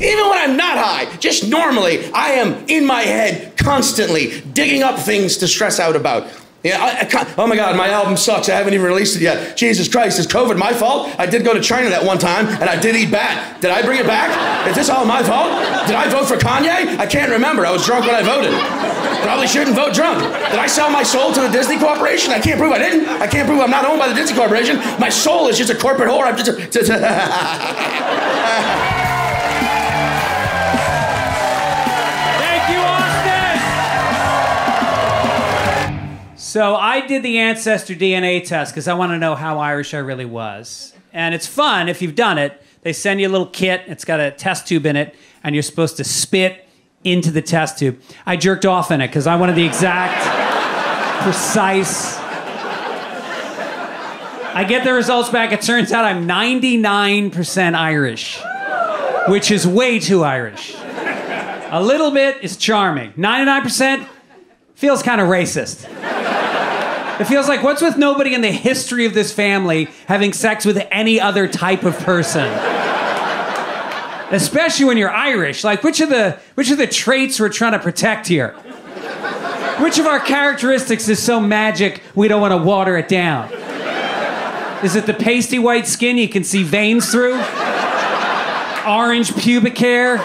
Even when I'm not high, just normally, I am in my head constantly digging up things to stress out about. Yeah, oh my God, my album sucks. I haven't even released it yet. Jesus Christ, is COVID my fault? I did go to China that one time, and I did eat bat. Did I bring it back? Is this all my fault? Did I vote for Kanye? I can't remember. I was drunk when I voted. Probably shouldn't vote drunk. Did I sell my soul to the Disney Corporation? I can't prove I didn't. I can't prove I'm not owned by the Disney Corporation. My soul is just a corporate whore. I'm just So I did the Ancestor DNA test because I want to know how Irish I really was. And it's fun if you've done it. They send you a little kit. It's got a test tube in it, and you're supposed to spit into the test tube. I jerked off in it because I wanted the exact, precise... I get the results back. It turns out I'm 99% Irish, which is way too Irish. A little bit is charming. 99% feels kind of racist. It feels like, what's with nobody in the history of this family having sex with any other type of person? Especially when you're Irish. Like, which of the traits we're trying to protect here? Which of our characteristics is so magic we don't want to water it down? Is it the pasty white skin you can see veins through? Orange pubic hair?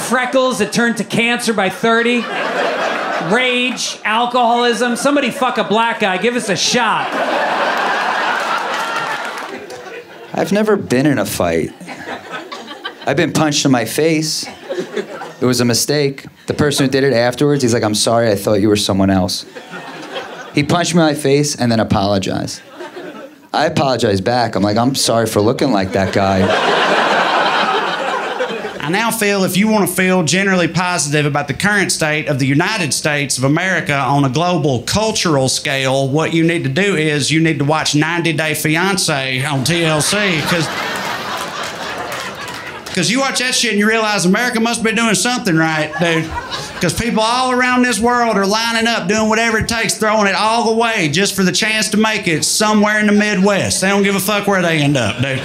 Freckles that turn to cancer by 30? Rage, alcoholism. Somebody fuck a black guy. Give us a shot. I've never been in a fight. I've been punched in my face. It was a mistake. The person who did it afterwards, he's like, I'm sorry, I thought you were someone else. He punched me in my face and then apologized. I apologized back. I'm like, I'm sorry for looking like that guy. I now feel if you want to feel generally positive about the current state of the United States of America on a global cultural scale, what you need to do is you need to watch 90 Day Fiancé on TLC, because you watch that shit and you realize America must be doing something right, dude. Because people all around this world are lining up, doing whatever it takes, throwing it all away just for the chance to make it somewhere in the Midwest. They don't give a fuck where they end up, dude.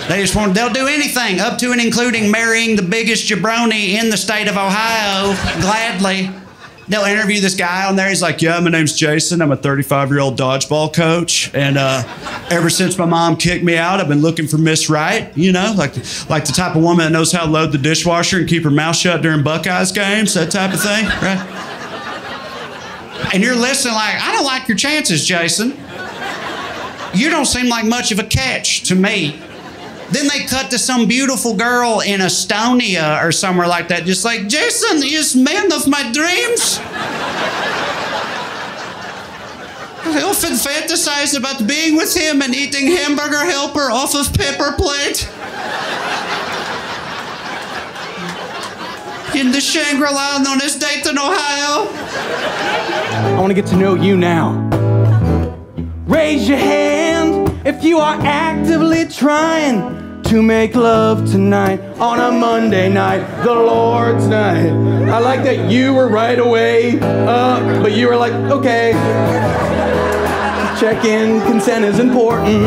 They'll do anything, up to and including marrying the biggest jabroni in the state of Ohio, gladly. They'll interview this guy on there. He's like, yeah, my name's Jason. I'm a 35-year-old dodgeball coach. And ever since my mom kicked me out, I've been looking for Miss Right, you know, like the type of woman that knows how to load the dishwasher and keep her mouth shut during Buckeyes games, that type of thing, right? And you're listening like, I don't like your chances, Jason. You don't seem like much of a catch to me. Then they cut to some beautiful girl in Estonia or somewhere like that, just like, Jason is man of my dreams. I often fantasize about being with him and eating hamburger helper off of paper plate. In the Shangri-La known as Dayton, Ohio. I want to get to know you now. Raise your hand if you are actively trying to make love tonight on a Monday night, the Lord's night. I like that you were right away up, but you were like, okay. Check in, consent is important.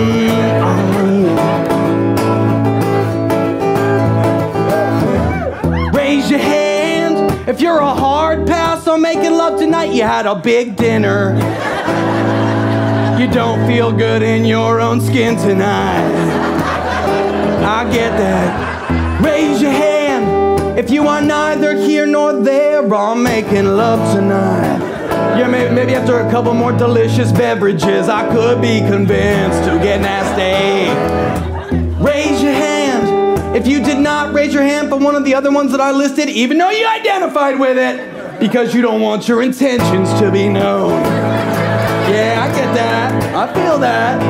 Raise your hand if you're a hard pass on making love tonight. You had a big dinner. You don't feel good in your own skin tonight. I get that. Raise your hand if you are neither here nor there on making love tonight. Yeah, maybe after a couple more delicious beverages, I could be convinced to get nasty. Raise your hand if you did not raise your hand for one of the other ones that I listed, even though you identified with it, because you don't want your intentions to be known. Yeah, I get that. I feel that.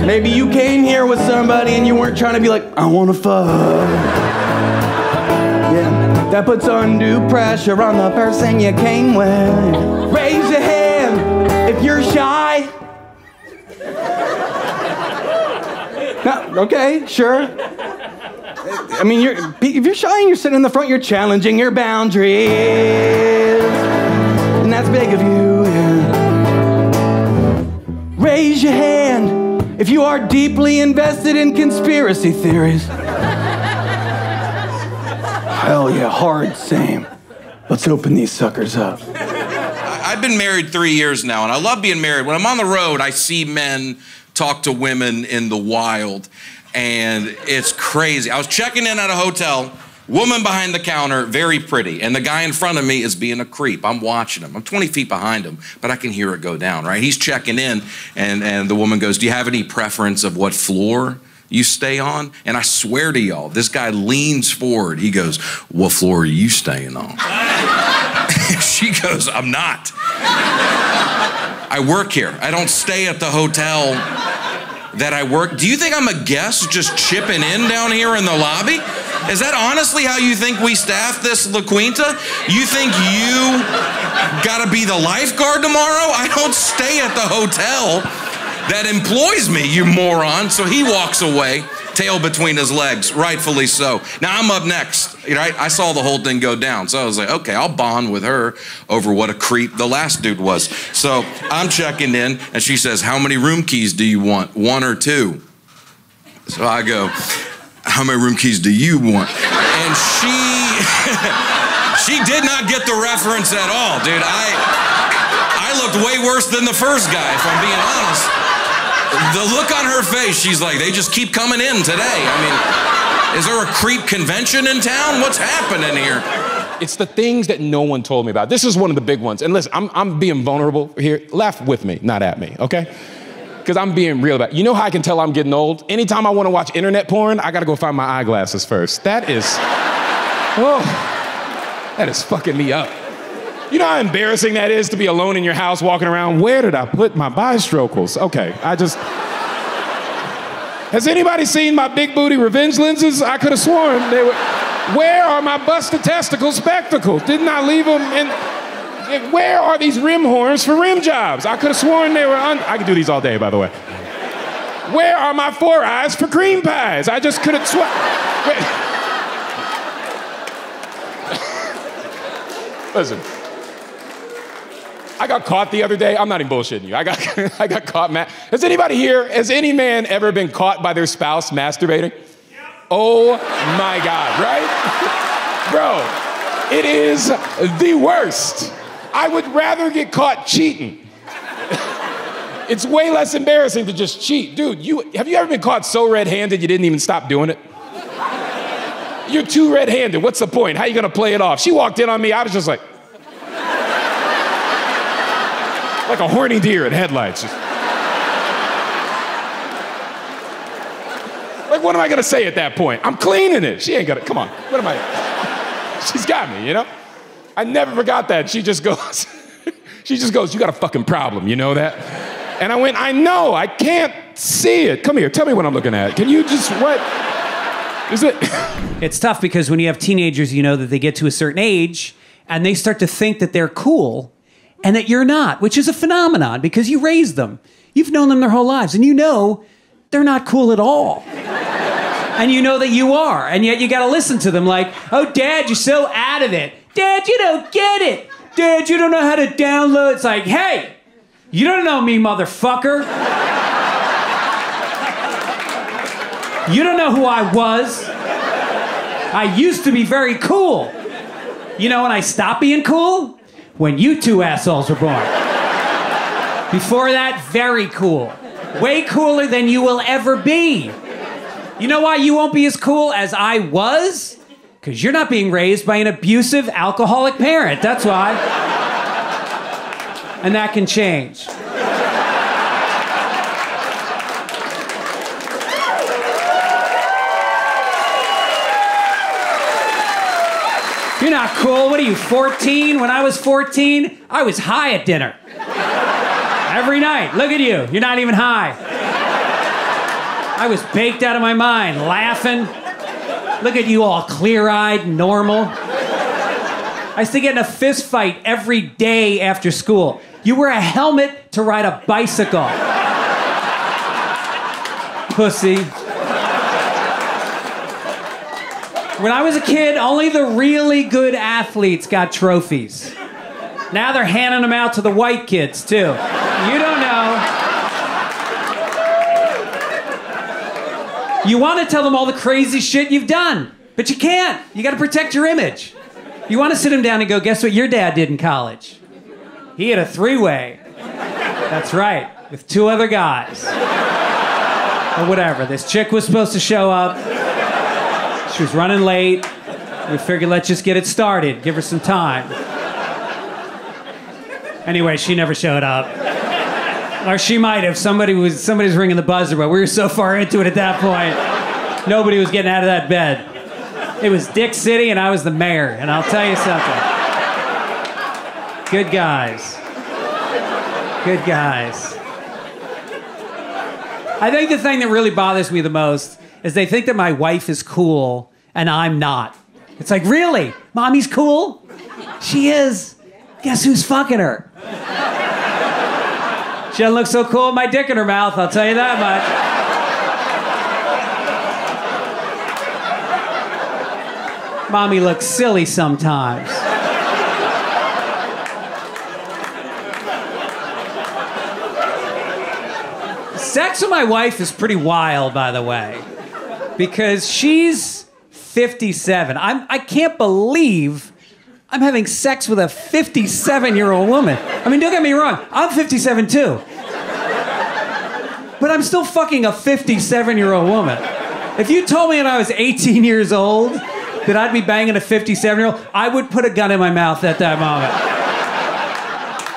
Maybe you came here with somebody and you weren't trying to be like, I want to fuck. Yeah, that puts undue pressure on the person you came with. Raise your hand if you're shy. No, okay, sure. I mean, if you're shy and you're sitting in the front, you're challenging your boundaries. And that's big of you, yeah. Raise your hand if you are deeply invested in conspiracy theories. hell yeah, hard, same. Let's open these suckers up. I've been married 3 years now, and I love being married. When I'm on the road, I see men talk to women in the wild, and it's crazy. I was checking in at a hotel, woman behind the counter, very pretty, and the guy in front of me is being a creep. I'm watching him. I'm 20 feet behind him, but I can hear it go down, right? He's checking in, and the woman goes, do you have any preference of what floor you stay on? And I swear to y'all, this guy leans forward. He goes, what floor are you staying on? She goes, I'm not. I work here. I don't stay at the hotel that I work. Do you think I'm a guest just chipping in down here in the lobby? Is that honestly how you think we staff this La Quinta? You think you gotta be the lifeguard tomorrow? I don't stay at the hotel that employs me, you moron. So he walks away, tail between his legs, rightfully so. Now I'm up next, right? I saw the whole thing go down. So I was like, okay, I'll bond with her over what a creep the last dude was. So I'm checking in, and she says, how many room keys do you want? 1 or 2? So I go, how many room keys do you want? And she did not get the reference at all, dude. I looked way worse than the first guy, if I'm being honest. The look on her face, she's like, they just keep coming in today. I mean, is there a creep convention in town? What's happening here? It's the things that no one told me about. This is one of the big ones. And listen, I'm being vulnerable here. Laugh with me, not at me, okay? Because I'm being real about it. You know how I can tell I'm getting old? Anytime I want to watch internet porn, I got to go find my eyeglasses first. That is fucking me up. You know how embarrassing that is to be alone in your house walking around? Where did I put my bistrocals? Okay, Has anybody seen my big booty revenge lenses? I could have sworn they were. Where are my busted testicle spectacles? Didn't I leave them in? Where are these rim horns for rim jobs? I could have sworn they were I could do these all day, by the way. Where are my 4 eyes for cream pies? I just couldn't swear. Listen. I got caught the other day. I'm not even bullshitting you. I got caught. Has any man ever been caught by their spouse masturbating? Oh my God, right? Bro, it is the worst. I would rather get caught cheating. It's way less embarrassing to just cheat. Dude, have you ever been caught so red-handed you didn't even stop doing it? You're too red-handed. What's the point? How are you gonna play it off? She walked in on me. I was just like a horny deer in headlights. Like, what am I gonna say at that point? I'm cleaning it. She ain't gonna, come on. What am I? She's got me, you know? I never forgot that. She just goes, you got a fucking problem, you know that? And I went, I know, I can't see it. Come here, tell me what I'm looking at. Can you just, what? Is it? It's tough because when you have teenagers, you know that they get to a certain age and they start to think that they're cool and that you're not, which is a phenomenon because you raised them. You've known them their whole lives, and you know they're not cool at all. And you know that you are, and yet you gotta listen to them like, oh, Dad, you're so out of it. Dad, you don't get it. Dad, you don't know how to download. It's like, hey, you don't know me, motherfucker. You don't know who I was. I used to be very cool. You know when I stopped being cool? When you two assholes were born. Before that, very cool. Way cooler than you will ever be. You know why you won't be as cool as I was? Because you're not being raised by an abusive, alcoholic parent. That's why. And that can change. You're not cool. What are you, 14? When I was 14, I was high at dinner. Every night. Look at you. You're not even high. I was baked out of my mind, laughing. Look at you all clear-eyed, normal. I used to get in a fist fight every day after school. You wear a helmet to ride a bicycle. Pussy. When I was a kid, only the really good athletes got trophies. Now they're handing them out to the white kids, too. You don't know. You want to tell them all the crazy shit you've done. But you can't. You got to protect your image. You want to sit him down and go, guess what your dad did in college? He had a 3-way. That's right, with 2 other guys. Or whatever. This chick was supposed to show up. She was running late. We figured, let's just get it started. Give her some time. Anyway, she never showed up. Or she might have. Somebody's ringing the buzzer, but we were so far into it at that point, nobody was getting out of that bed. It was Dick City, and I was the mayor. And I'll tell you something. Good guys. Good guys. I think the thing that really bothers me the most is they think that my wife is cool and I'm not. It's like, really? Mommy's cool? She is. Guess who's fucking her? She doesn't look so cool with my dick in her mouth, I'll tell you that much. Mommy looks silly sometimes. Sex with my wife is pretty wild, by the way, because she's 57. I can't believe I'm having sex with a 57-year-old woman. I mean, don't get me wrong, I'm 57 too. But I'm still fucking a 57-year-old woman. If you told me when I was 18 years old that I'd be banging a 57-year-old, I would put a gun in my mouth at that moment.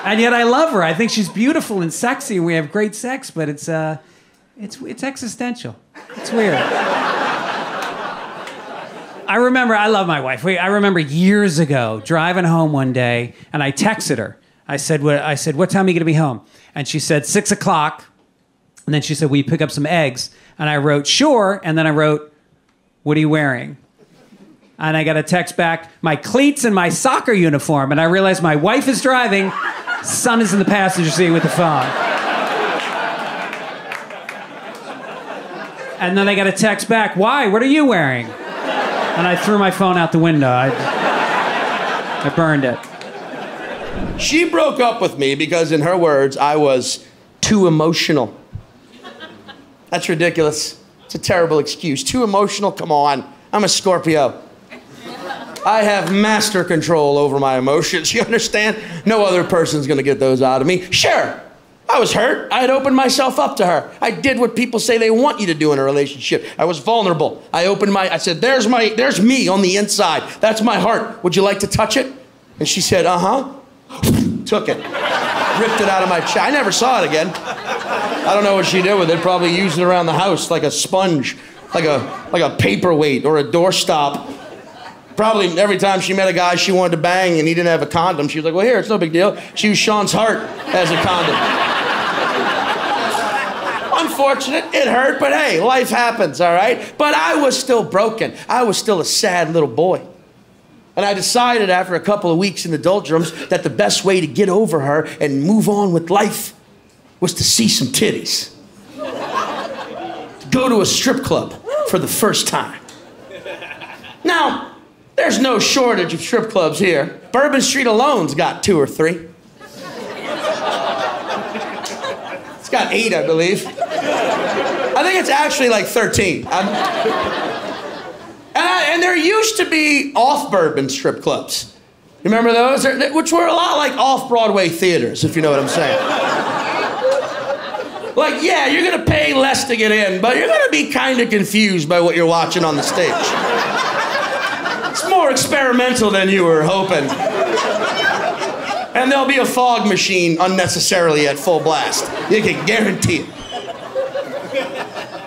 And yet I love her. I think she's beautiful and sexy, and we have great sex, but it's existential. It's weird. I love my wife. I remember years ago driving home one day, and I texted her. I said, what time are you going to be home? And she said, 6 o'clock. And then she said, will you pick up some eggs? And I wrote, sure. And then I wrote, what are you wearing? And I got a text back, my cleats and my soccer uniform. And I realized my wife is driving, son is in the passenger seat with the phone. And then I got a text back, why? What are you wearing? And I threw my phone out the window. I burned it. She broke up with me because, in her words, I was too emotional. That's ridiculous. It's a terrible excuse. Too emotional? Come on. I'm a Scorpio. I have master control over my emotions. You understand? No other person's gonna get those out of me. Sure, I was hurt. I had opened myself up to her. I did what people say they want you to do in a relationship. I was vulnerable. I said, there's me on the inside. That's my heart. Would you like to touch it? And she said, uh-huh. Took it. Ripped it out of my chest. I never saw it again. I don't know what she did with it. Probably used it around the house like a sponge, like a paperweight or a doorstop. Probably every time she met a guy she wanted to bang and he didn't have a condom, she was like, well, here, it's no big deal. She used Sean's heart as a condom. Unfortunate, it hurt, but hey, life happens, all right? But I was still broken. I was still a sad little boy. And I decided after a couple of weeks in the doldrums that the best way to get over her and move on with life was to see some titties. To go to a strip club for the first time. Now, there's no shortage of strip clubs here. Bourbon Street alone's got 2 or 3. It's got 8, I believe. I think it's actually like 13. And there used to be off-Bourbon strip clubs. You remember those? Which were a lot like off-Broadway theaters, if you know what I'm saying. Like, yeah, you're gonna pay less to get in, but you're gonna be kind of confused by what you're watching on the stage. It's more experimental than you were hoping. And there'll be a fog machine unnecessarily at full blast. You can guarantee it.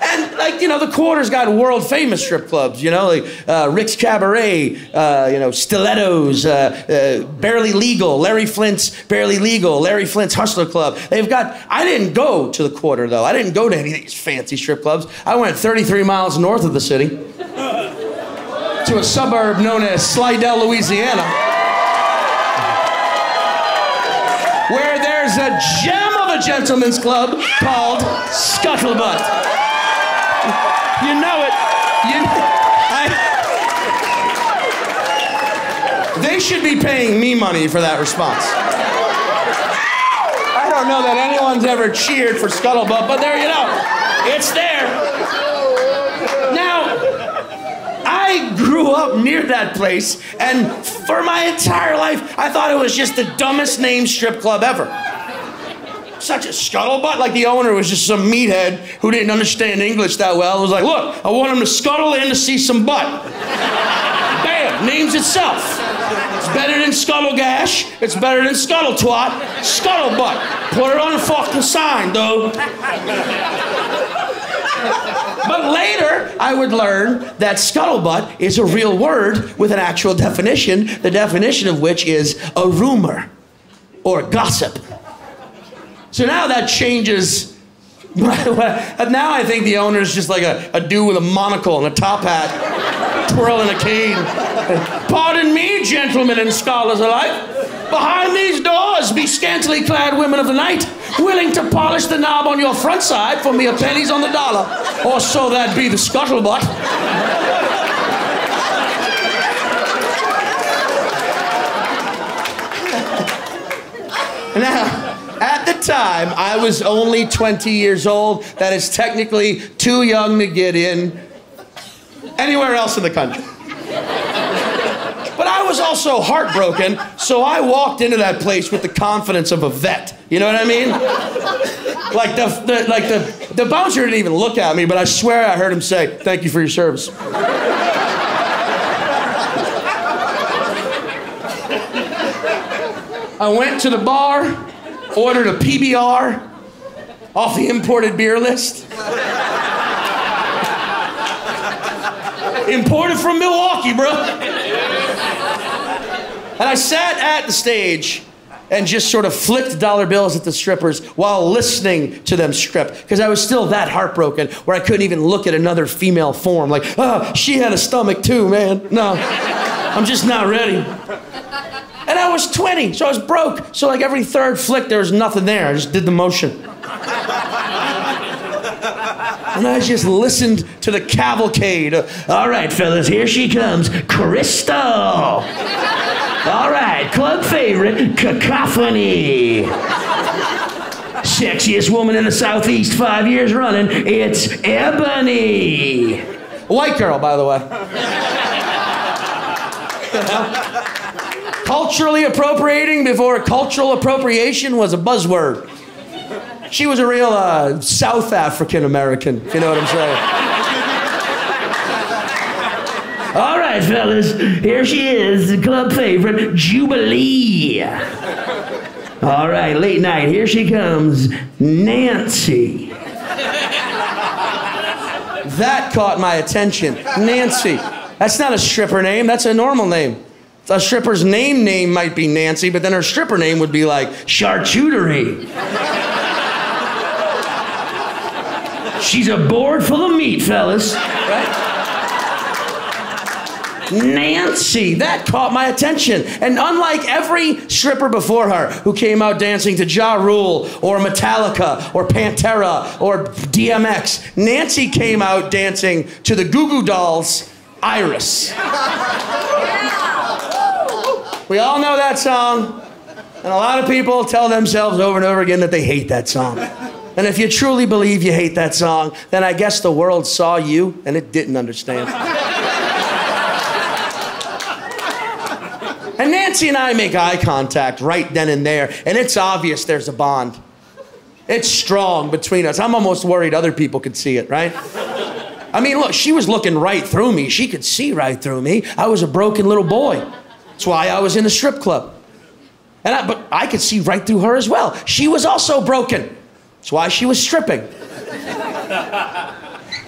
And, like, you know, the Quarter's got world-famous strip clubs, you know, like Rick's Cabaret, Stilettos, Barely Legal, Larry Flint's Barely Legal, Larry Flint's Hustler Club. I didn't go to the Quarter, though. I didn't go to any of these fancy strip clubs. I went 33 miles north of the city to a suburb known as Slidell, Louisiana, where there's a gem of a gentleman's club called Scuttlebutt. You know it. They should be paying me money for that response. I don't know that anyone's ever cheered for Scuttlebutt, but there you know. It's there. Now, I I grew up near that place, and for my entire life, I thought it was just the dumbest named strip club ever. Such a scuttlebutt, like the owner was just some meathead who didn't understand English that well. It was like, look, I want him to scuttle in to see some butt. Bam, names itself. It's better than Scuttle Gash. It's better than Scuttle Twat. Scuttlebutt. Put it on the fucking sign, though. But later, I would learn that scuttlebutt is a real word with an actual definition, the definition of which is a rumor or gossip. So now that changes. Now I think the owner is just like a dude with a monocle and a top hat, twirling a cane. Pardon me, gentlemen and scholars alike. Behind these doors be scantily clad women of the night, willing to polish the knob on your front side for mere pennies on the dollar, or so that be the scuttlebutt. Now, at the time, I was only 20 years old. That is technically too young to get in anywhere else in the country. But I was also heartbroken, so I walked into that place with the confidence of a vet. You know what I mean? Like the bouncer didn't even look at me, but I swear I heard him say, "Thank you for your service." I went to the bar, ordered a PBR off the imported beer list. Imported from Milwaukee, bro. And I sat at the stage and just sort of flipped dollar bills at the strippers while listening to them strip, because I was still that heartbroken where I couldn't even look at another female form. Like, she had a stomach too, man. No, I'm just not ready. And I was 20, so I was broke. So like every third flick, there was nothing there. I just did the motion. And I just listened to the cavalcade. All right, fellas, here she comes. Crystal. All right, club favorite, Cacophony. Sexiest woman in the Southeast 5 years running, it's Ebony. White girl, by the way. Culturally appropriating before cultural appropriation was a buzzword. She was a real South African American, if you know what I'm saying. All right, fellas, here she is, the club favorite, Jubilee. All right, late night, here she comes, Nancy. That caught my attention, Nancy. That's not a stripper name, that's a normal name. A stripper's name might be Nancy, but then her stripper name would be like Charcuterie. She's a board full of meat, fellas. Right? Nancy, that caught my attention. And unlike every stripper before her who came out dancing to Ja Rule or Metallica or Pantera or DMX, Nancy came out dancing to the Goo Goo Dolls' Iris. We all know that song, and a lot of people tell themselves over and over again that they hate that song. And if you truly believe you hate that song, then I guess the world saw you and it didn't understand. And Nancy and I make eye contact right then and there, and it's obvious there's a bond. It's strong between us. I'm almost worried other people could see it, right? I mean, look, she was looking right through me. She could see right through me. I was a broken little boy. That's why I was in the strip club. But I could see right through her as well. She was also broken. That's why she was stripping.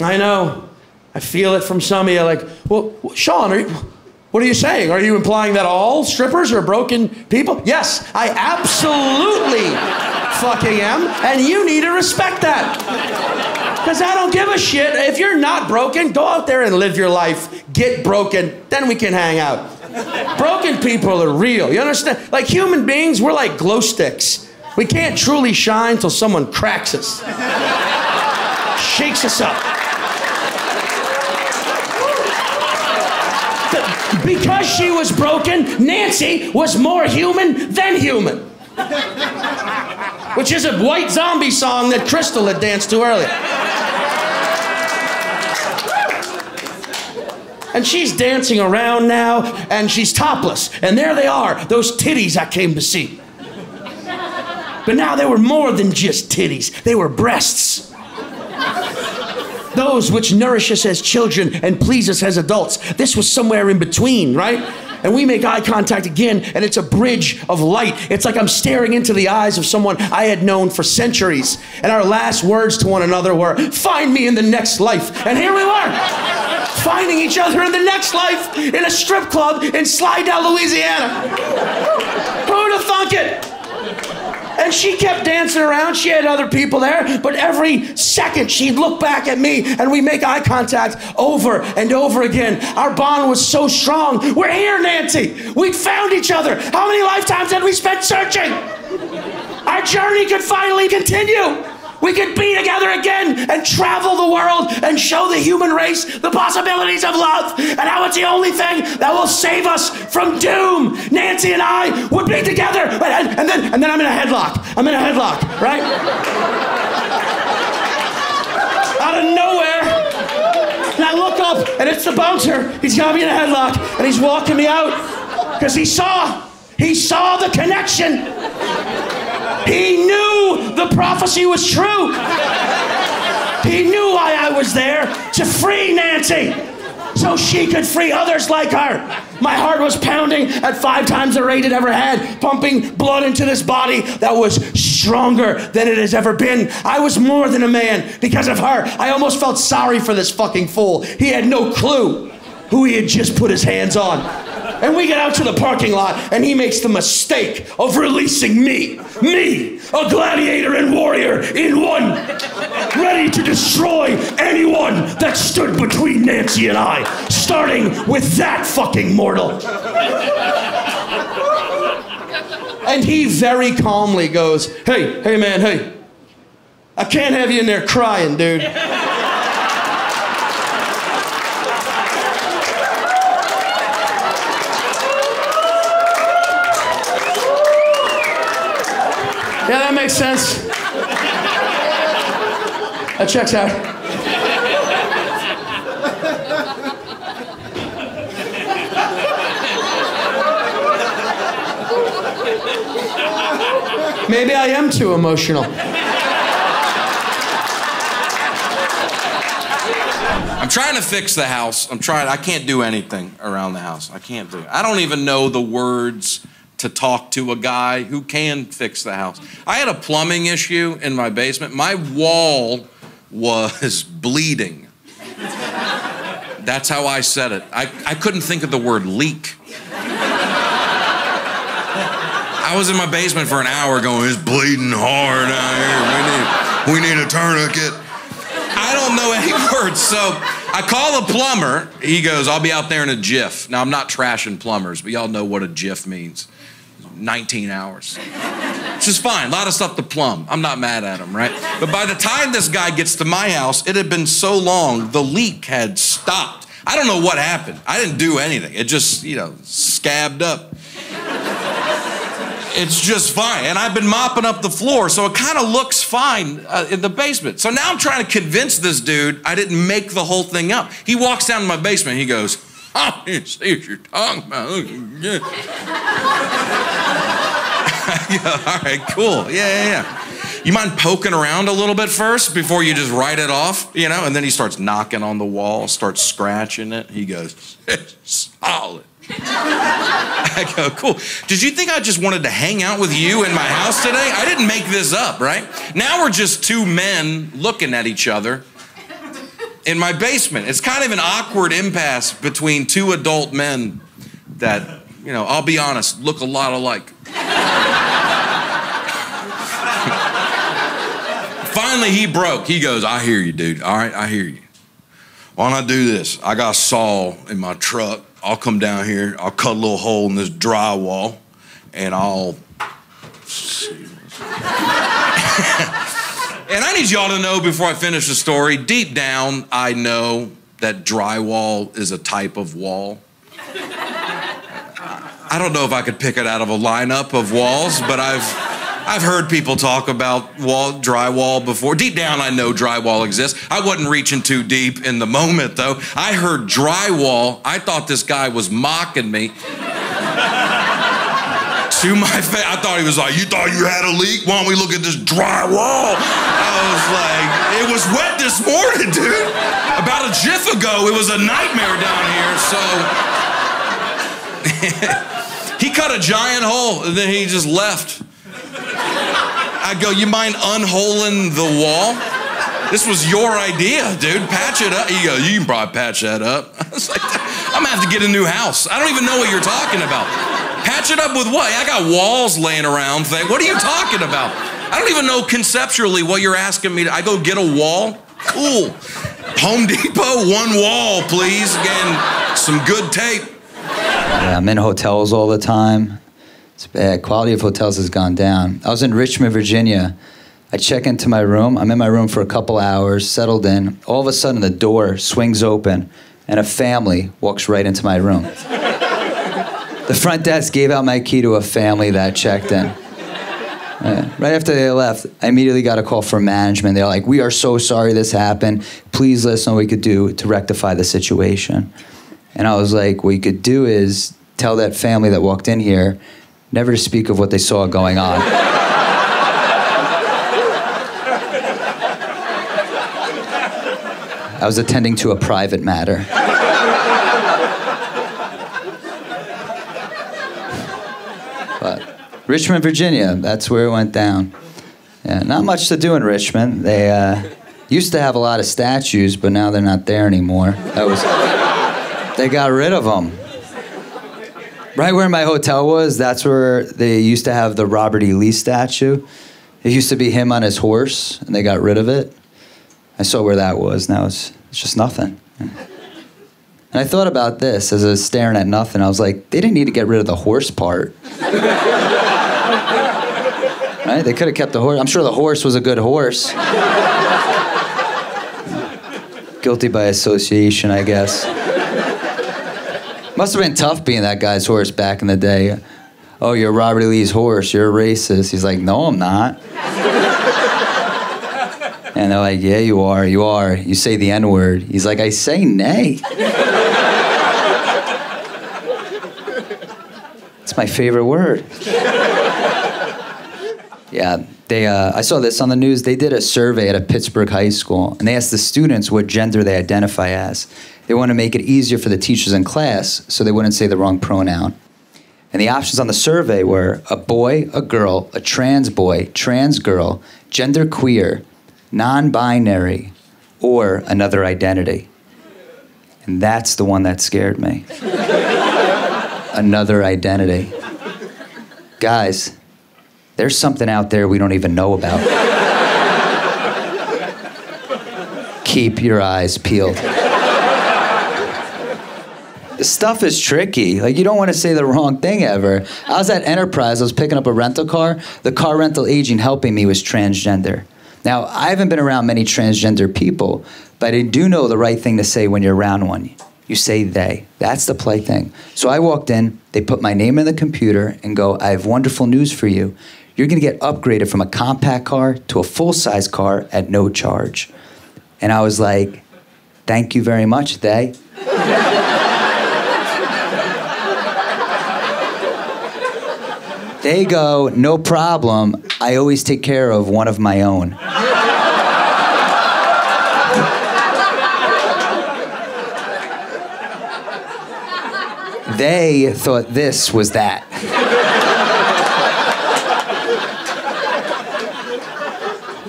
I know. I feel it from some of you. Like, well, Sean, what are you saying? Are you implying that all strippers are broken people? Yes, I absolutely fucking am. And you need to respect that. Because I don't give a shit. If you're not broken, go out there and live your life. Get broken. Then we can hang out. Broken people are real. You understand? Like human beings, we're like glow sticks. We can't truly shine till someone cracks us. Shakes us up. Because she was broken, Nancy was more human than human. Which is a White Zombie song that Crystal had danced to earlier. And she's dancing around now, and she's topless. And there they are, those titties I came to see. But now they were more than just titties. They were breasts. Those which nourish us as children and please us as adults. This was somewhere in between, right? And we make eye contact again, and it's a bridge of light. It's like I'm staring into the eyes of someone I had known for centuries. And our last words to one another were, "Find me in the next life." And here we were, finding each other in the next life in a strip club in Slidell, Louisiana. Who'd have thunk it? And she kept dancing around. She had other people there, but every second she'd look back at me and we make eye contact over and over again. Our bond was so strong. We're here, Nancy. We'd found each other. How many lifetimes had we spent searching? Our journey could finally continue. We could be together again and travel the world and show the human race the possibilities of love and how it's the only thing that will save us from doom. Nancy and I would be together, and then I'm in a headlock. I'm in a headlock, right? Out of nowhere, and I look up, and it's the bouncer. He's got me in a headlock, and he's walking me out because he saw the connection. He knew the prophecy was true. He knew why I was there, to free Nancy, so she could free others like her. My heart was pounding at 5 times the rate it ever had, pumping blood into this body that was stronger than it has ever been. I was more than a man because of her. I almost felt sorry for this fucking fool. He had no clue who he had just put his hands on. And we get out to the parking lot, and he makes the mistake of releasing me, a gladiator and warrior in one, ready to destroy anyone that stood between Nancy and I, starting with that fucking mortal. And he very calmly goes, hey man, hey, I can't have you in there crying, dude. Yeah, that makes sense. That checks out. Maybe I am too emotional. I'm trying to fix the house. I can't do anything around the house. I can't do it. I don't even know the words to talk to a guy who can fix the house. I had a plumbing issue in my basement. My wall was bleeding. That's how I said it. I couldn't think of the word leak. I was in my basement for an hour going, it's bleeding hard out here. We need a tourniquet. I don't know any words, so I call the plumber. He goes, I'll be out there in a jiff. Now, I'm not trashing plumbers, but y'all know what a jiff means. 19 hours. Which is fine, a lot of stuff to plumb. I'm not mad at him, right? But by the time this guy gets to my house, it had been so long, the leak had stopped. I don't know what happened. I didn't do anything. It just, scabbed up. It's just fine. And I've been mopping up the floor, so it kind of looks fine in the basement. So now I'm trying to convince this dude I didn't make the whole thing up. He walks down to my basement, he goes, oh, you see what you're talking about. I go, all right, cool. Yeah. You mind poking around a little bit first before you just write it off, And then he starts knocking on the wall, starts scratching it. He goes, it's solid. I go, cool. Did you think I just wanted to hang out with you in my house today? I didn't make this up, right? Now we're just 2 men looking at each other in my basement. It's kind of an awkward impasse between 2 adult men that, I'll be honest, look a lot alike. Finally, he broke. He goes, I hear you, dude. All right, I hear you. Why don't I do this? I got a saw in my truck. I'll come down here. I'll cut a little hole in this drywall, and I'll... And I need y'all to know before I finish the story, deep down, I know that drywall is a type of wall. I don't know if I could pick it out of a lineup of walls, but I've I've heard people talk about drywall before. Deep down, I know drywall exists. I wasn't reaching too deep in the moment, though. I heard drywall. I thought this guy was mocking me. To my face. I thought he was like, you thought you had a leak? Why don't we look at this drywall? I was like, it was wet this morning, dude. About a jiff ago, it was a nightmare down here, so. He cut a giant hole, and then he just left. I go, you mind unholing the wall? This was your idea, dude. Patch it up. He goes, you can probably patch that up. I was like, I'm gonna have to get a new house. I don't even know what you're talking about. Patch it up with what? I got walls laying around. What are you talking about? I don't even know conceptually what you're asking me to. I go get a wall? Cool. Home Depot, one wall, please. Again, some good tape. Yeah, I'm in hotels all the time. It's bad. Quality of hotels has gone down. I was in Richmond, Virginia. I check into my room. I'm in my room for a couple hours, settled in. All of a sudden, the door swings open, and a family walks right into my room. The front desk gave out my key to a family that checked in. Right after they left, I immediately got a call from management. They're like, we are so sorry this happened. Please let us know what we could do to rectify the situation. And I was like, what you could do is tell that family that walked in here never to speak of what they saw going on. I was attending to a private matter. But Richmond, Virginia, that's where it went down. Yeah, not much to do in Richmond. They used to have a lot of statues, but now they're not there anymore. They got rid of them. Right where my hotel was, that's where they used to have the Robert E. Lee statue. It used to be him on his horse, and they got rid of it. I saw where that was. Now it's just nothing. And I thought about this as I was staring at nothing. I was like, they didn't need to get rid of the horse part. Right? They could have kept the horse. I'm sure the horse was a good horse. Guilty by association, I guess. Must have been tough being that guy's horse back in the day. Oh, you're Robert E. Lee's horse. You're a racist. He's like, no, I'm not. And they're like, yeah, you are. You are. You say the N-word. He's like, I say nay. It's my favorite word. Yeah, I saw this on the news. They did a survey at a Pittsburgh high school, and they asked the students what gender they identify as. They want to make it easier for the teachers in class so they wouldn't say the wrong pronoun. And the options on the survey were a boy, a girl, a trans boy, trans girl, gender queer, non-binary, or another identity. And that's the one that scared me. Another identity. Guys, there's something out there we don't even know about. Keep your eyes peeled. This stuff is tricky. Like, you don't want to say the wrong thing ever. I was at Enterprise. I was picking up a rental car. The car rental agent helping me was transgender. Now, I haven't been around many transgender people, but I do know the right thing to say when you're around one. You say they. That's the polite thing. So I walked in. They put my name in the computer and go, I have wonderful news for you. You're going to get upgraded from a compact car to a full-size car at no charge. And I was like, thank you very much, they. They go, no problem. I always take care of one of my own. They thought this was that.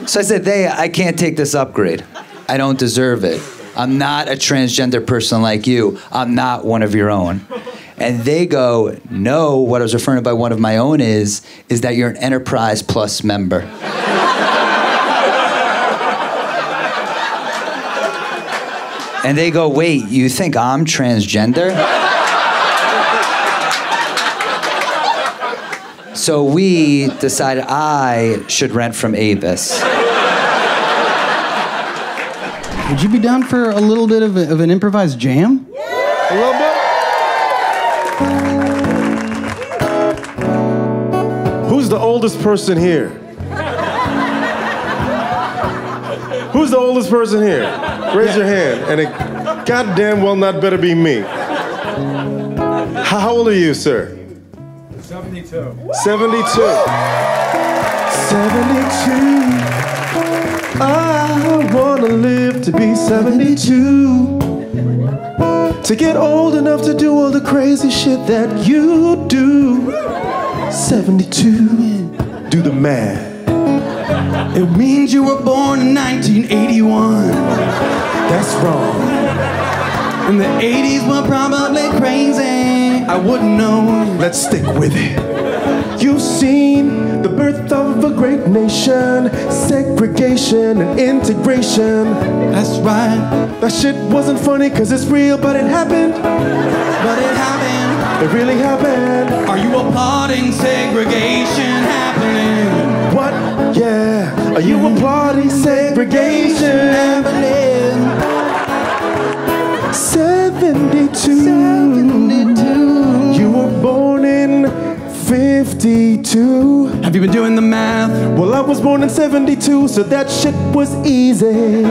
So I said, I can't take this upgrade. I don't deserve it. I'm not a transgender person like you. I'm not one of your own. And they go, no, what I was referring to by one of my own is that you're an Enterprise Plus member. And they go, wait, you think I'm transgender? So we decided I should rent from Avis. Would you be down for a little bit of an improvised jam? A little bit? Who's Who's the oldest person here? Who's the oldest person here? Raise your hand. And it goddamn well not better be me. How old are you, sir? 72. 72. 72. I wanna live to be 72. To get old enough to do all the crazy shit that you do. 72. Do the math. It means you were born in 1981. That's wrong. And the 80s were probably crazy. I wouldn't know. Let's stick with it. You've seen the birth of a great nation, segregation and integration. That's right. That shit wasn't funny cause it's real, but it happened. But it happened. It really happened. Are you applauding segregation happening? What? Yeah. Are you applauding segregation happening? 72. 72. You were born in 52. Have you been doing the math? Well, I was born in 72, so that shit was easy.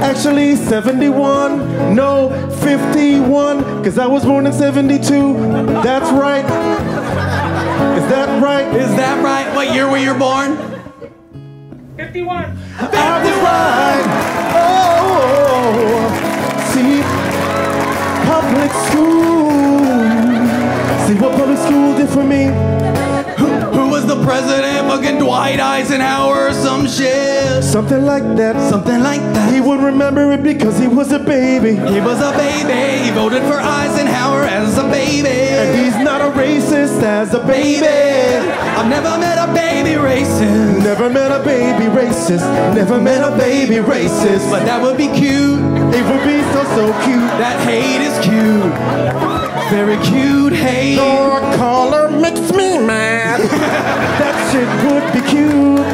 Actually, 71, no, 51, cause I was born in 72. That's right. Is that right? Is that right? What year were you born? 51. That was right. Oh, see, public school. See what public school did for me? Who was the president? Fucking Dwight Eisenhower or some shit? Something like that. Something like that. He would remember it because he was a baby. He was a baby. He voted for Eisenhower as a baby. And he's not a racist as a baby. I've never met a baby racist. Never met a baby racist. Never met a baby racist. But that would be cute. It would be so, so cute. That hate is cute. Very cute hate. Your color makes me mad. That shit would be cute.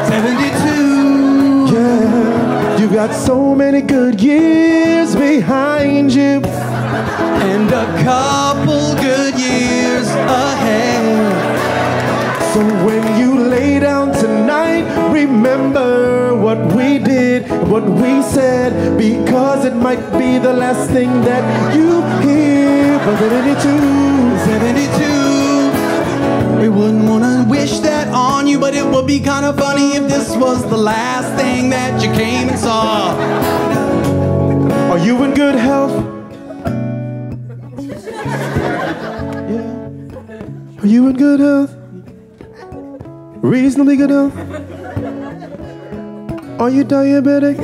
72. Yeah. You got so many good years behind you. And a couple good years ahead. So when you lay down tonight, remember what we did, what we said, because it might be the last thing that you hear. But 72. We wouldn't want to wish that on you, but it would be kind of funny if this was the last thing that you came and saw. Are you in good health? Yeah. Are you in good health? Reasonably good health? Are you diabetic?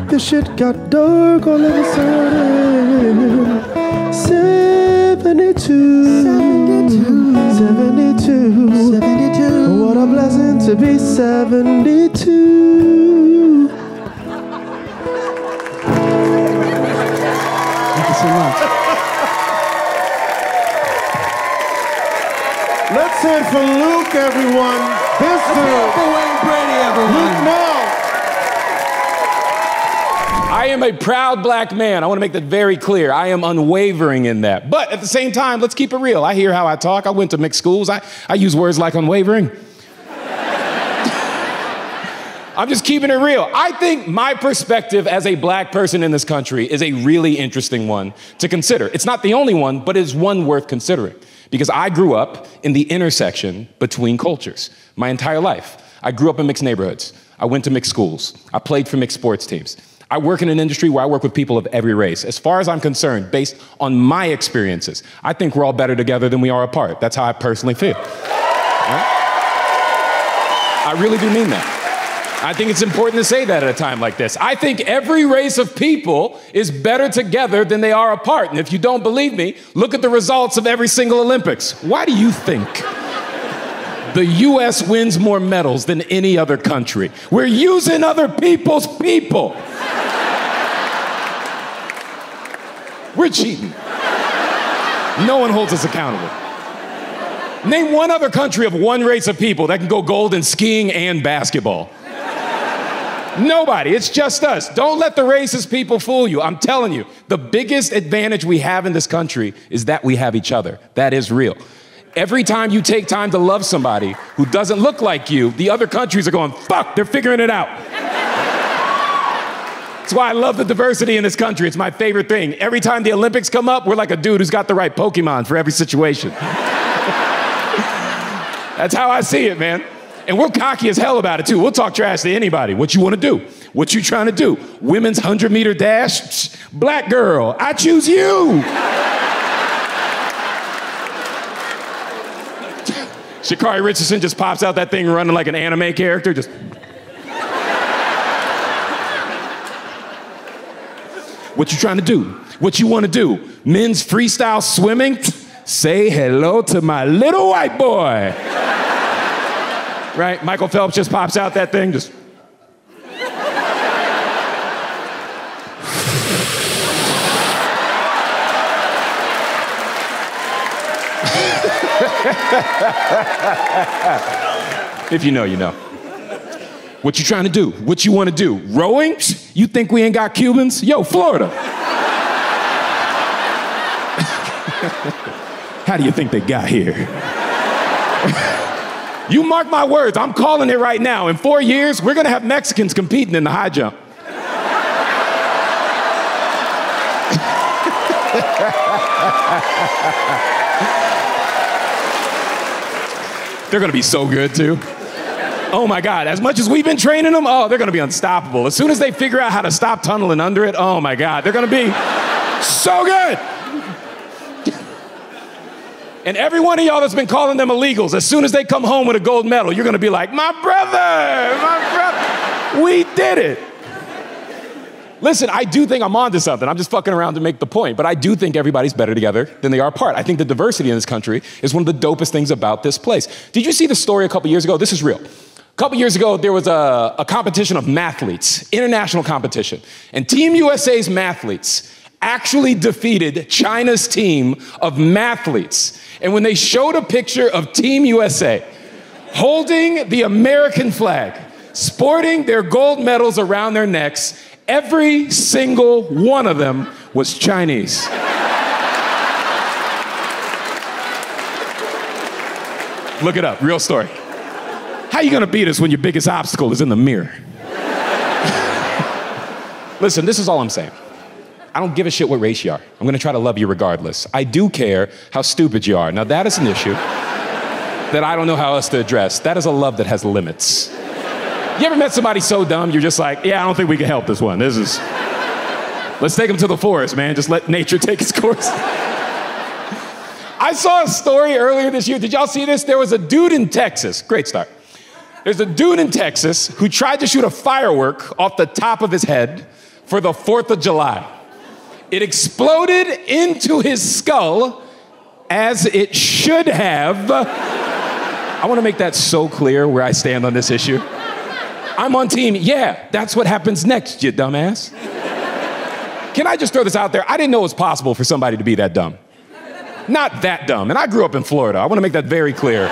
This shit got dark all of a sudden. 72. 72. What a blessing to be 72. Thank you so much. Let's hear it for Luke, everyone. This dude. For Wayne Brady, everyone. Luke Moore. I am a proud black man. I want to make that very clear. I am unwavering in that. But at the same time, let's keep it real. I hear how I talk. I went to mixed schools. I use words like unwavering. I'm just keeping it real. I think my perspective as a black person in this country is a really interesting one to consider. It's not the only one, but it's one worth considering. Because I grew up in the intersection between cultures my entire life. I grew up in mixed neighborhoods. I went to mixed schools. I played for mixed sports teams. I work in an industry where I work with people of every race. As far as I'm concerned, based on my experiences, I think we're all better together than we are apart. That's how I personally feel. Right? I really do mean that. I think it's important to say that at a time like this. I think every race of people is better together than they are apart. And if you don't believe me, look at the results of every single Olympics. Why do you think the US wins more medals than any other country? We're using other people's people. We're cheating. No one holds us accountable. Name one other country of one race of people that can go gold in skiing and basketball. Nobody. It's just us. Don't let the racist people fool you. I'm telling you, the biggest advantage we have in this country is that we have each other. That is real. Every time you take time to love somebody who doesn't look like you, the other countries are going, fuck, they're figuring it out. That's why I love the diversity in this country. It's my favorite thing. Every time the Olympics come up, we're like a dude who's got the right Pokemon for every situation. That's how I see it, man. And we're cocky as hell about it, too. We'll talk trash to anybody. What you want to do? What you trying to do? Women's 100-meter dash? Psh, black girl, I choose you. Sha'Carri Richardson just pops out that thing running like an anime character, just... What you trying to do? What you want to do? Men's freestyle swimming? Say hello to my little white boy. Right? Michael Phelps just pops out that thing, just... If you know, you know. What you trying to do? What you want to do? Rowing? You think we ain't got Cubans? Yo, Florida. How do you think they got here? You mark my words, I'm calling it right now. In 4 years, we're gonna have Mexicans competing in the high jump. They're gonna be so good too. Oh my God, as much as we've been training them, oh, they're gonna be unstoppable. As soon as they figure out how to stop tunneling under it, oh my God, they're gonna be so good. And every one of y'all that's been calling them illegals, as soon as they come home with a gold medal, you're gonna be like, my brother, we did it. Listen, I do think I'm onto something. I'm just fucking around to make the point, but I do think everybody's better together than they are apart. I think the diversity in this country is one of the dopest things about this place. Did you see the story a couple years ago? This is real. A couple years ago, there was a competition of mathletes, international competition, and Team USA's mathletes actually defeated China's team of mathletes. And when they showed a picture of Team USA holding the American flag, sporting their gold medals around their necks, every single one of them was Chinese. Look it up, real story. How you gonna beat us when your biggest obstacle is in the mirror? Listen, this is all I'm saying. I don't give a shit what race you are. I'm gonna try to love you regardless. I do care how stupid you are. Now that is an issue that I don't know how else to address. That is a love that has limits. You ever met somebody so dumb, you're just like, yeah, I don't think we can help this one. Let's take them to the forest, man. Just let nature take its course. I saw a story earlier this year. Did y'all see this? There was a dude in Texas. Great start. There's a dude in Texas who tried to shoot a firework off the top of his head for the 4th of July. It exploded into his skull, as it should have. I want to make that so clear where I stand on this issue. I'm on team, yeah, that's what happens next, you dumbass. Can I just throw this out there? I didn't know it was possible for somebody to be that dumb. Not that dumb. And I grew up in Florida. I want to make that very clear.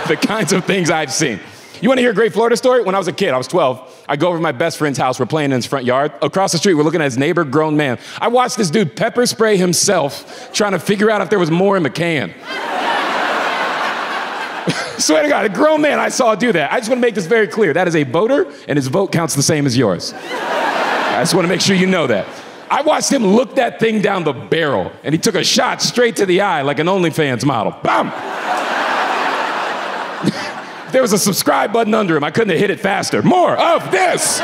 The kinds of things I've seen. You want to hear a great Florida story? When I was a kid, I was 12, I go over to my best friend's house. We're playing in his front yard. Across the street, we're looking at his neighbor, grown man. I watched this dude pepper spray himself, trying to figure out if there was more in the can. Swear to God, a grown man I saw do that. I just want to make this very clear. That is a voter, and his vote counts the same as yours. I just want to make sure you know that. I watched him look that thing down the barrel, and he took a shot straight to the eye like an OnlyFans model. Bam! There was a subscribe button under him. I couldn't have hit it faster. More of this!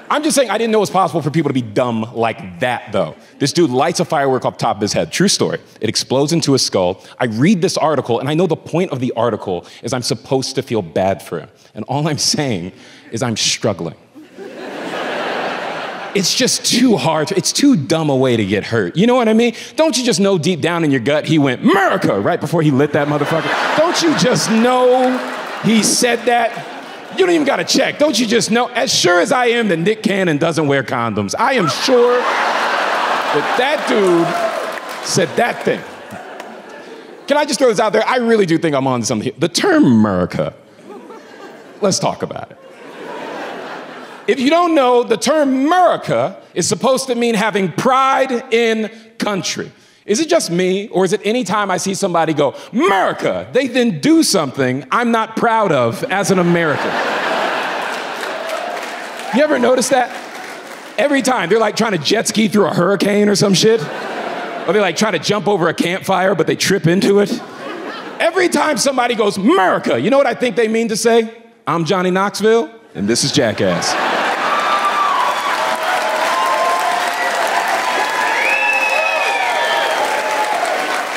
I'm just saying I didn't know it was possible for people to be dumb like that, though. This dude lights a firework off the top of his head. True story. It explodes into his skull. I read this article, and I know the point of the article is I'm supposed to feel bad for him. And all I'm saying is I'm struggling. It's just too hard. It's too dumb a way to get hurt. You know what I mean? Don't you just know deep down in your gut he went, America, right before he lit that motherfucker? Don't you just know he said that? You don't even gotta check. Don't you just know? As sure as I am that Nick Cannon doesn't wear condoms, I am sure that dude said that thing. Can I just throw this out there? I really do think I'm on to something here. The term America Let's talk about it. If you don't know, the term America is supposed to mean having pride in country. Is it just me, or is it any time I see somebody go, America, they then do something I'm not proud of as an American? You ever notice that? Every time, they're like trying to jet ski through a hurricane or some shit. Or they're like trying to jump over a campfire, but they trip into it. Every time somebody goes, America, you know what I think they mean to say? I'm Johnny Knoxville, and this is Jackass.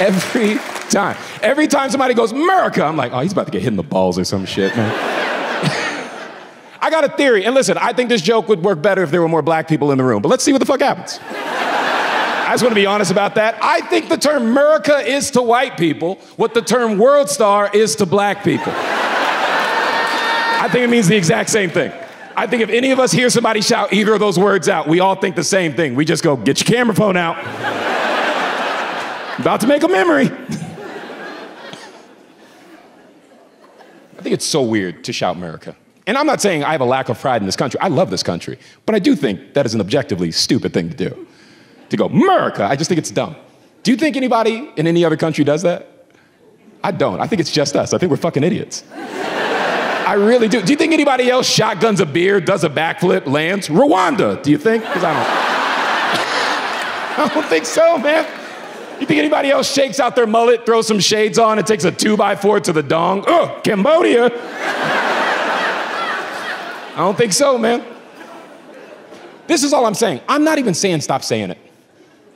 Every time. Every time somebody goes, America, I'm like, oh, he's about to get hit in the balls or some shit, man. I got a theory, and listen, I think this joke would work better if there were more black people in the room, but let's see what the fuck happens. I just want to be honest about that. I think the term America is to white people what the term world star is to black people. I think it means the exact same thing. I think if any of us hear somebody shout either of those words out, we all think the same thing. We just go, get your camera phone out. About to make a memory. I think it's so weird to shout America. And I'm not saying I have a lack of pride in this country. I love this country. But I do think that is an objectively stupid thing to do. To go, America, I just think it's dumb. Do you think anybody in any other country does that? I don't. I think it's just us. I think we're fucking idiots. I really do. Do you think anybody else shotguns a beer, does a backflip, lands? Rwanda, do you think? Because I don't think so, man. You think anybody else shakes out their mullet, throws some shades on, and takes a 2x4 to the dong? Oh, Cambodia. I don't think so, man. This is all I'm saying. I'm not even saying stop saying it.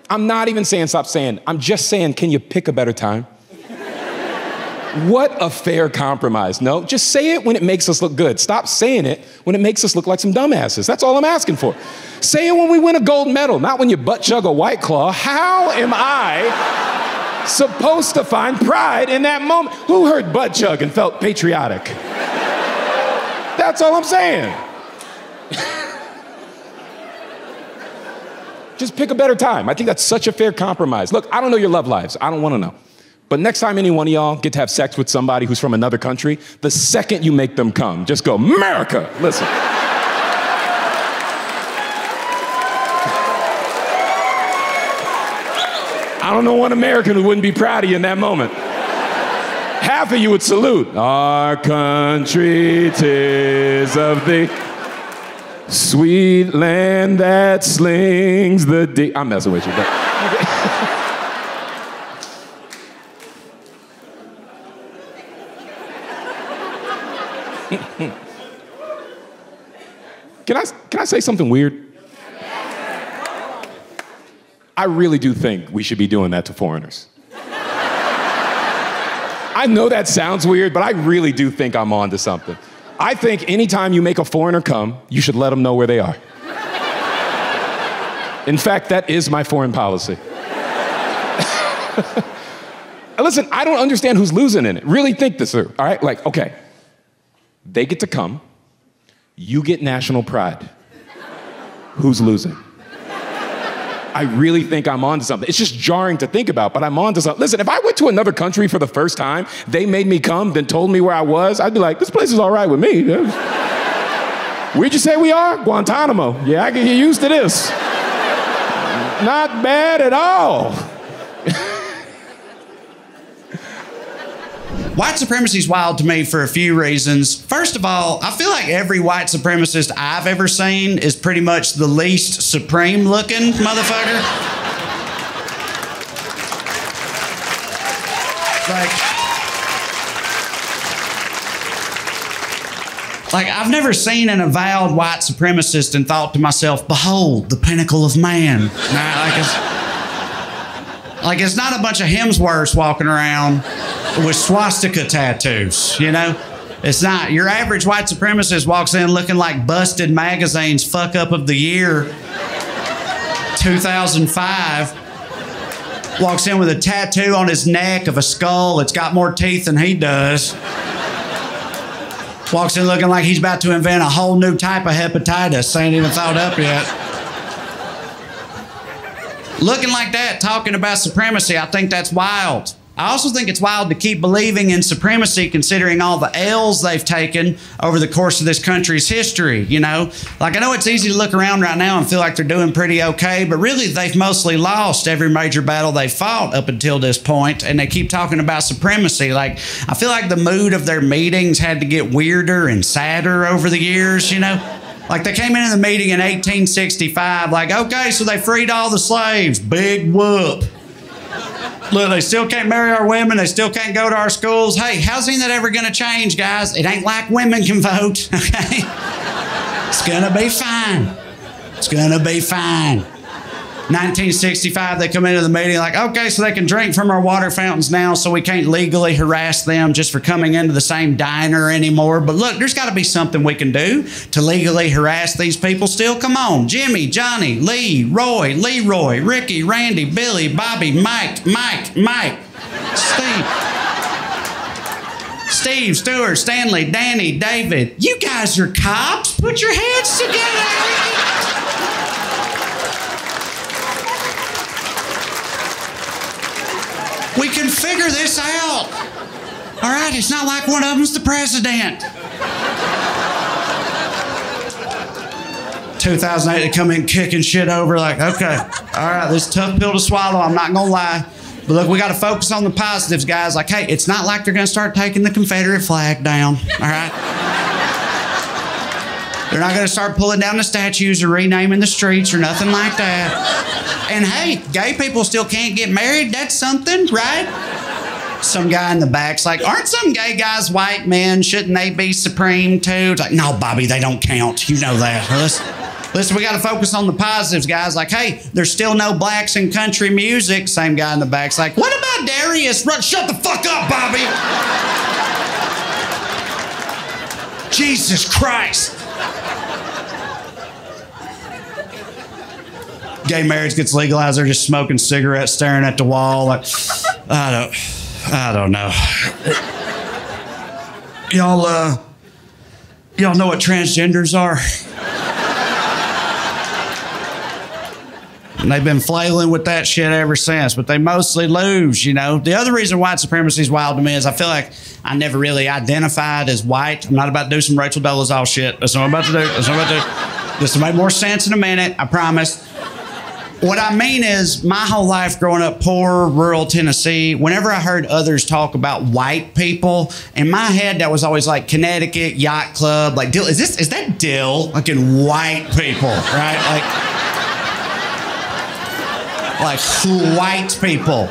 I'm not even saying stop saying it. I'm just saying, can you pick a better time? What a fair compromise. No, just say it when it makes us look good. Stop saying it when it makes us look like some dumbasses. That's all I'm asking for. Say it when we win a gold medal, not when you butt chug a White Claw. How am I supposed to find pride in that moment? Who heard butt chug and felt patriotic? That's all I'm saying. Just pick a better time. I think that's such a fair compromise. Look, I don't know your love lives. I don't want to know. But next time any one of y'all get to have sex with somebody who's from another country, the second you make them come, just go, America, listen. I don't know one American who wouldn't be proud of you in that moment. Half of you would salute. Our country, 'tis of thee. Sweet land that slings the deep. I'm messing with you, but. Can I say something weird? I really do think we should be doing that to foreigners. I know that sounds weird, but I really do think I'm on to something. I think anytime you make a foreigner come, you should let them know where they are. In fact, that is my foreign policy. Listen, I don't understand who's losing in it. Really think this through, all right? Like, okay, they get to come, you get national pride. Who's losing? I really think I'm onto something. It's just jarring to think about, but I'm onto something. Listen, if I went to another country for the first time, they made me come, then told me where I was, I'd be like, this place is all right with me. Where'd you say we are? Guantanamo. Yeah, I can get used to this. Not bad at all. White supremacy is wild to me for a few reasons. First of all, I feel like every white supremacist I've ever seen is pretty much the least supreme looking motherfucker. Like I've never seen an avowed white supremacist and thought to myself, behold, the pinnacle of man. Like it's not a bunch of Hemsworths walking around with swastika tattoos, you know? It's not. Your average white supremacist walks in looking like Busted Magazine's fuck up of the year, 2005. Walks in with a tattoo on his neck of a skull that's got more teeth than he does. Walks in looking like he's about to invent a whole new type of hepatitis. Ain't even thought up yet. Looking like that, talking about supremacy, I think that's wild. I also think it's wild to keep believing in supremacy considering all the L's they've taken over the course of this country's history, you know? Like, I know it's easy to look around right now and feel like they're doing pretty okay, but really they've mostly lost every major battle they've fought up until this point, and they keep talking about supremacy. Like, I feel like the mood of their meetings had to get weirder and sadder over the years, you know? Like, they came into the meeting in 1865, like, okay, so they freed all the slaves. Big whoop. Look, they still can't marry our women. They still can't go to our schools. Hey, how's any of that ever going to change, guys? It ain't like women can vote, okay? It's going to be fine. It's going to be fine. 1965, they come into the meeting like, okay, so they can drink from our water fountains now, so we can't legally harass them just for coming into the same diner anymore. But look, there's got to be something we can do to legally harass these people still. Come on. Jimmy, Johnny, Lee, Roy, Leroy, Ricky, Randy, Billy, Bobby, Mike, Steve, Stuart, Stanley, Danny, David. You guys are cops. Put your heads together. We can figure this out. All right, it's not like one of them's the president. 2008, they come in kicking shit over like, okay, all right, this is a tough pill to swallow, I'm not gonna lie. But look, we gotta focus on the positives, guys. Like, hey, it's not like they're gonna start taking the Confederate flag down, all right? They're not gonna start pulling down the statues or renaming the streets or nothing like that. And hey, gay people still can't get married. That's something, right? Some guy in the back's like, aren't some gay guys white men? Shouldn't they be supreme too? It's like, no, Bobby, they don't count. You know that. Listen, we got to focus on the positives, guys. Like, hey, there's still no blacks in country music. Same guy in the back's like, what about Darius? Shut the fuck up, Bobby. Jesus Christ. Gay marriage gets legalized. They're just smoking cigarettes, staring at the wall. Like, I don't know. Y'all know what transgenders are? And they've been flailing with that shit ever since, but they mostly lose, you know? The other reason white supremacy is wild to me is I feel like I never really identified as white. I'm not about to do some Rachel Dolezal shit. That's what I'm about to do. This will make more sense in a minute, I promise. What I mean is, my whole life growing up poor, rural Tennessee, whenever I heard others talk about white people, in my head that was always like Connecticut, Yacht Club, like Dill. Is that Dill? Like in white people, right? Like white people.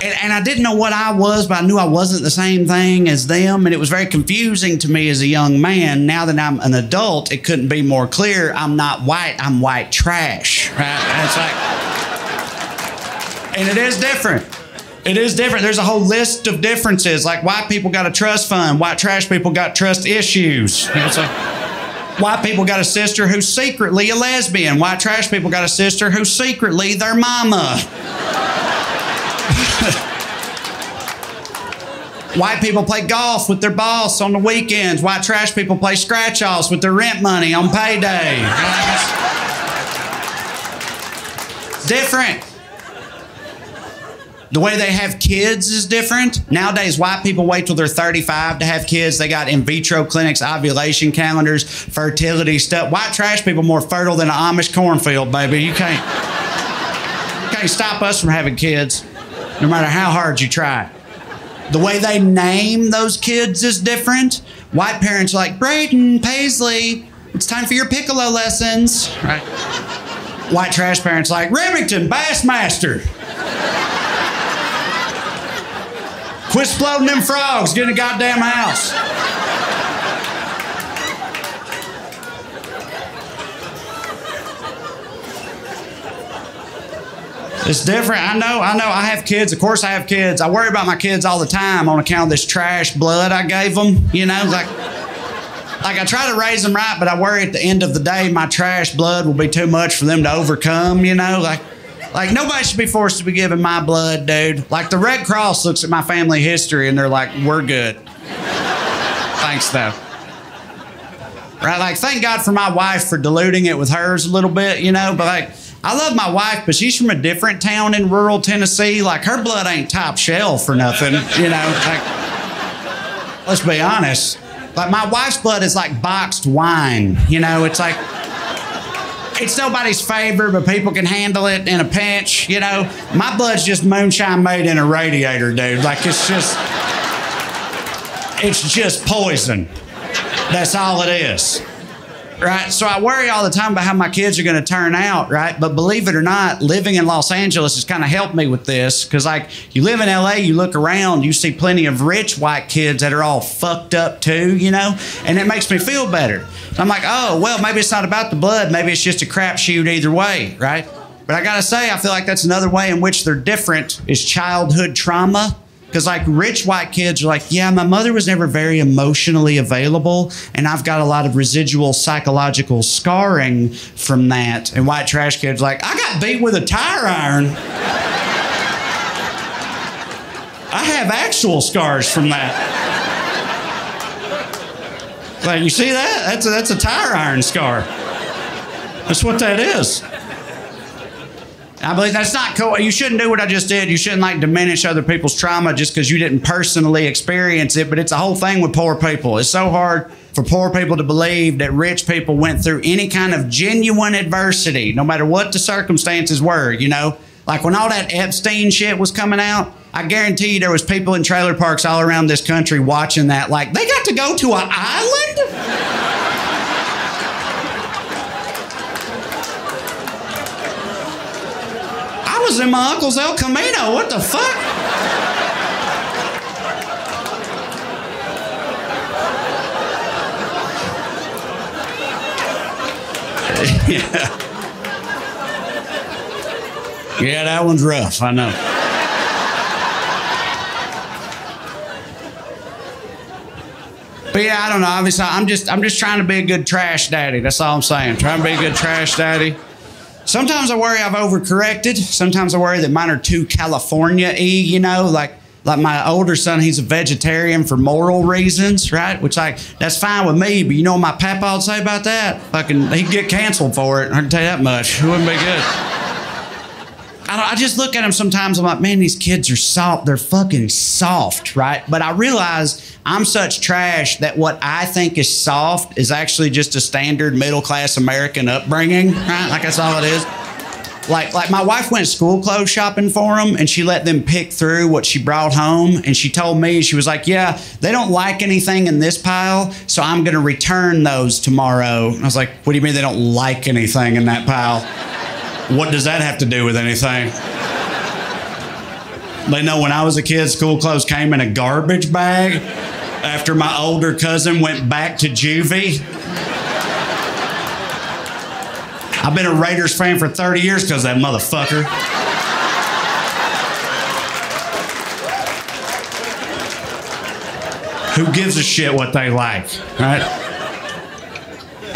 And I didn't know what I was, but I knew I wasn't the same thing as them. And it was very confusing to me as a young man. Now that I'm an adult, it couldn't be more clear. I'm not white, I'm white trash. Right? And it's like, and it is different. It is different. There's a whole list of differences. Like, white people got a trust fund. White trash people got trust issues. You know, so white people got a sister who's secretly a lesbian. White trash people got a sister who's secretly their mama. White people play golf with their boss on the weekends. White trash people play scratch-offs with their rent money on payday. It's different. The way they have kids is different. Nowadays, white people wait till they're 35 to have kids. They got in vitro clinics, ovulation calendars, fertility stuff. White trash people more fertile than an Amish cornfield, baby. You can't stop us from having kids, no matter how hard you try. The way they name those kids is different. White parents are like, Braden, Paisley, it's time for your piccolo lessons. Right? White trash parents like, Remington, Bassmaster. Quit exploding them frogs, get in the goddamn house. It's different. I know. I have kids. Of course I have kids. I worry about my kids all the time on account of this trash blood I gave them. You know, like I try to raise them right, but I worry at the end of the day my trash blood will be too much for them to overcome, you know? Like nobody should be forced to be giving my blood, dude. Like the Red Cross looks at my family history and they're like, we're good. Thanks, though. Right? Like, thank God for my wife for diluting it with hers a little bit, you know? But like, I love my wife, but she's from a different town in rural Tennessee. Like, her blood ain't top shelf or nothing, you know? Like, let's be honest. Like, my wife's blood is like boxed wine, you know? It's like, it's nobody's favorite, but people can handle it in a pinch, you know? My blood's just moonshine made in a radiator, dude. Like, it's just poison. That's all it is. Right? So I worry all the time about how my kids are going to turn out, right? But believe it or not, living in Los Angeles has kind of helped me with this, because, like, you live in LA, you look around, you see plenty of rich white kids that are all fucked up too, you know? And it makes me feel better. So I'm like, oh, well, maybe it's not about the blood. Maybe it's just a crapshoot either way, right? But I got to say, I feel like that's another way in which they're different is childhood trauma. Because, like, rich white kids are like, yeah, my mother was never very emotionally available, and I've got a lot of residual psychological scarring from that. And white trash kids are like, I got beat with a tire iron. I have actual scars from that. Like, you see that? That's a tire iron scar. That's what that is. I believe that's not cool. You shouldn't do what I just did. You shouldn't, like, diminish other people's trauma just because you didn't personally experience it. But it's a whole thing with poor people. It's so hard for poor people to believe that rich people went through any kind of genuine adversity, no matter what the circumstances were, you know? Like, when all that Epstein shit was coming out, I guarantee you there was people in trailer parks all around this country watching that. Like, they got to go to an island? I was in my uncle's El Camino. What the fuck? Yeah. Yeah, that one's rough, I know. But yeah, I don't know. Obviously, I'm just trying to be a good trash daddy. That's all I'm saying. Trying to be a good trash daddy. Sometimes I worry I've overcorrected. Sometimes I worry that mine are too California-y, you know? Like my older son, he's a vegetarian for moral reasons, right? Which, like, that's fine with me, but you know what my papa would say about that? Fucking, he'd get canceled for it. I can tell you that much. It wouldn't be good. I just look at them sometimes, I'm like, man, these kids are soft. They're fucking soft, right? But I realize I'm such trash that what I think is soft is actually just a standard middle-class American upbringing, right? Like, that's all it is. Like my wife went school clothes shopping for them, and she let them pick through what she brought home. And she told me, she was like, yeah, they don't like anything in this pile, so I'm going to return those tomorrow. And I was like, what do you mean they don't like anything in that pile? What does that have to do with anything? They know when I was a kid, school clothes came in a garbage bag after my older cousin went back to juvie. I've been a Raiders fan for 30 years because of that motherfucker. Who gives a shit what they like, right?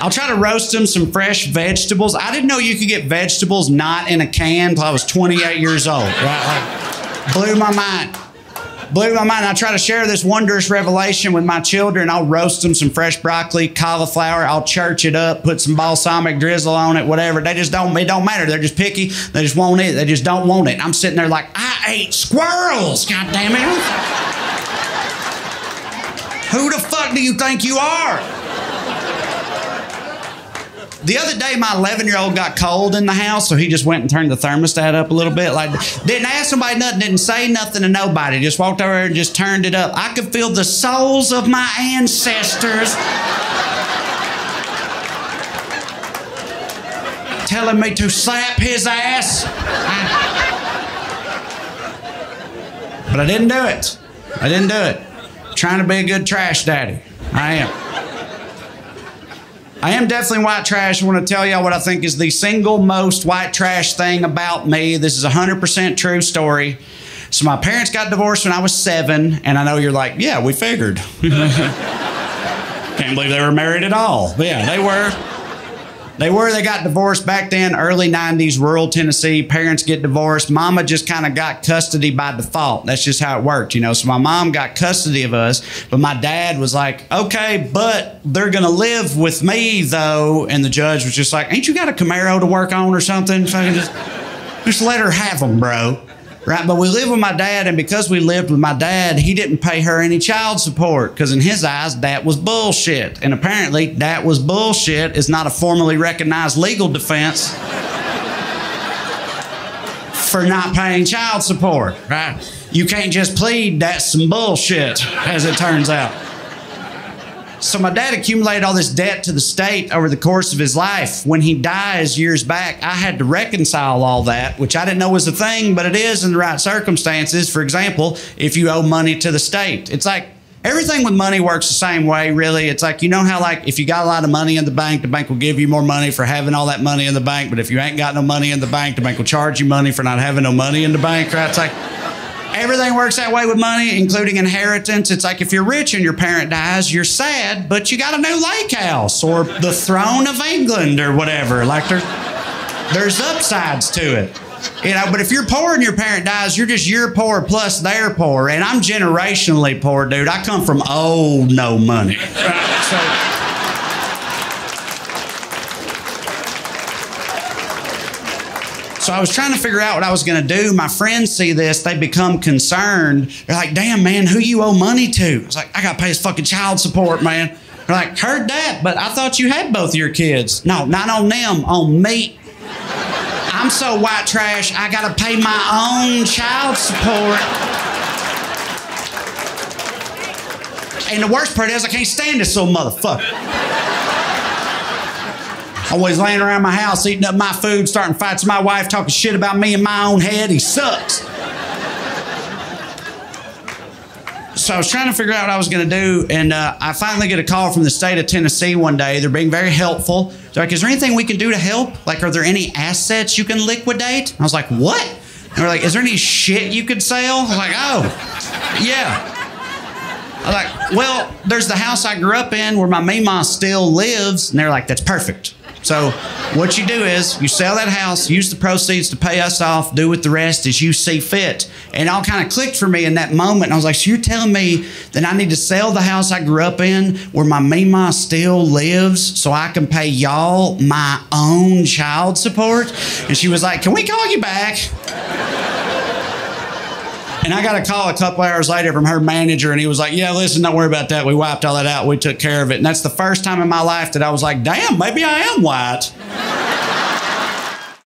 I'll try to roast them some fresh vegetables. I didn't know you could get vegetables not in a can until I was 28 years old, right? Like, blew my mind. Blew my mind. I try to share this wondrous revelation with my children. I'll roast them some fresh broccoli, cauliflower. I'll church it up, put some balsamic drizzle on it, whatever. They just don't, it don't matter. They're just picky. They just won't eat it. They just don't want it. I'm sitting there like, I ate squirrels, God damn it. Who the fuck do you think you are? The other day, my 11-year-old got cold in the house, so he just went and turned the thermostat up a little bit. Like, didn't ask somebody nothing, didn't say nothing to nobody. Just walked over and just turned it up. I could feel the souls of my ancestors telling me to slap his ass. But I didn't do it. I didn't do it. I'm trying to be a good trash daddy. I am. I am definitely white trash. I want to tell y'all what I think is the single most white trash thing about me. This is a 100% true story. So my parents got divorced when I was 7, and I know you're like, yeah, we figured. Can't believe they were married at all. But yeah, they were. They got divorced back then, early 90s, rural Tennessee. Parents get divorced. Mama just kind of got custody by default. That's just how it worked, you know. So my mom got custody of us, but my dad was like, okay, but they're going to live with me, though. And the judge was just like, ain't you got a Camaro to work on or something? So I just let her have them, bro. Right, but we lived with my dad, and because we lived with my dad, he didn't pay her any child support because in his eyes, that was bullshit. And apparently, that was bullshit is not a formally recognized legal defense for not paying child support, right? You can't just plead that's some bullshit, as it turns out. So my dad accumulated all this debt to the state over the course of his life. When he dies years back, I had to reconcile all that, which I didn't know was a thing, but it is in the right circumstances. For example, if you owe money to the state. It's like everything with money works the same way, really. It's like, you know how like if you got a lot of money in the bank will give you more money for having all that money in the bank. But if you ain't got no money in the bank will charge you money for not having no money in the bank, right? It's like everything works that way with money, including inheritance. It's like if you're rich and your parent dies, you're sad, but you got a new lake house or the throne of England or whatever. Like there's upsides to it. You know, but if you're poor and your parent dies, you're poor plus they're poor. And I'm generationally poor, dude. I come from old no money. So I was trying to figure out what I was going to do. My friends see this. They become concerned. They're like, damn, man, who you owe money to? I was like, I got to pay his fucking child support, man. They're like, heard that, but I thought you had both your kids. No, not on them, on me. I'm so white trash, I got to pay my own child support. And the worst part is I can't stand this little motherfucker. Always laying around my house, eating up my food, starting fights with my wife, talking shit about me in my own head. He sucks. So I was trying to figure out what I was going to do, and I finally get a call from the state of Tennessee one day. They're being very helpful. They're like, is there anything we can do to help? Like, are there any assets you can liquidate? I was like, what? And they're like, is there any shit you could sell? I was like, oh, yeah. I was like, well, there's the house I grew up in where my Mima still lives. And they're like, that's perfect. So what you do is you sell that house, use the proceeds to pay us off, do with the rest as you see fit. And it all kind of clicked for me in that moment. And I was like, so you're telling me that I need to sell the house I grew up in where my Mima still lives so I can pay y'all my own child support? And she was like, can we call you back? And I got a call a couple hours later from her manager, and he was like, yeah, listen, don't worry about that. We wiped all that out. We took care of it. And that's the first time in my life that I was like, damn, maybe I am white.